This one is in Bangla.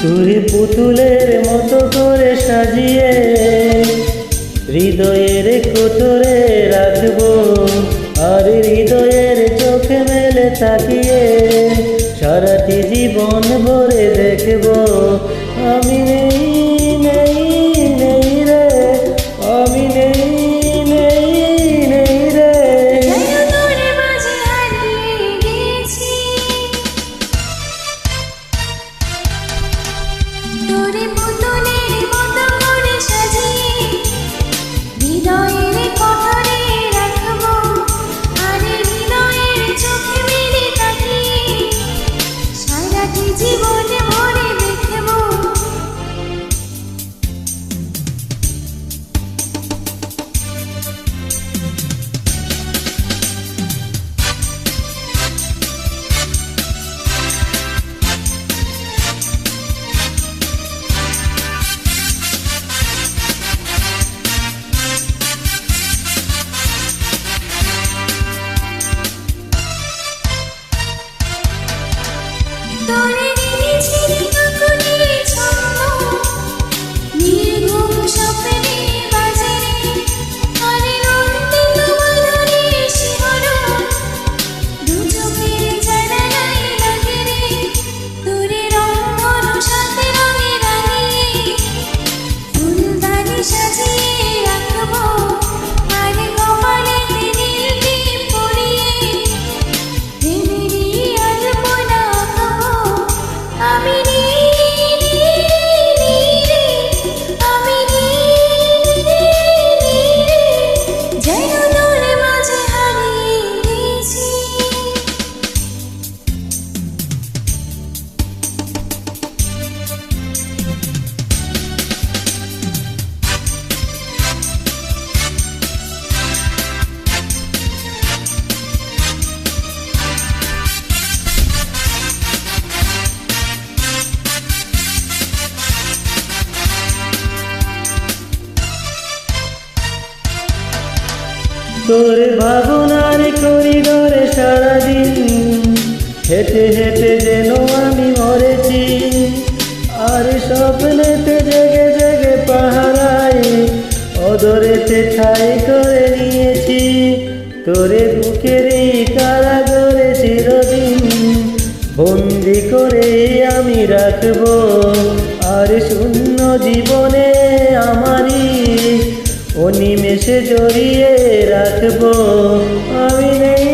তুই পুতুলের মতো করে সাজিয়ে হৃদয়ের কোটরে রাখবো, আর হৃদয়ের চোখে মেলে তাকিয়ে সারাটি জীবন ভরে দেখবো। আমি নেই নেই নেই রে, আমি নেই নেই নেই রে। জীবনে ভরে দেখবো। তোরে নিয়েছি কাকুরে ছন্দ, নির্ঘুম স্বপ্নে বাজে রে, আরে রক্তিম মাধুরী শিহরণ, দু চোখের জানালায় লাগে রে। তোরে রংধন সাথে রঙে রাঙিয়ে ফুলদানি সাজিয়ে রাখবো, আরে কপালেতে নীল টিপ পরিয়ে প্রেমেরই আলপনা আঁকবো। আমি নেই নেই রে, আমি নেই নেই রে, যেন তোর মাঝে হারিয়ে গেছি। তোর ভাবনার করিডোরে সারাদিন হেঁটে হেঁটে যেন আমি মরেছি, আর স্বপ্নেতে জেগে জেগে পাহারায় অদরেতে ঠাই করে নিয়েছি। তোরে বুকেরই কারাগারে চিরদিন বন্দি করে আমি রাখবো, আর শূন্য জীবনে আমারই ও নিমেষে জড়িয়ে রাখবো। আমি নেই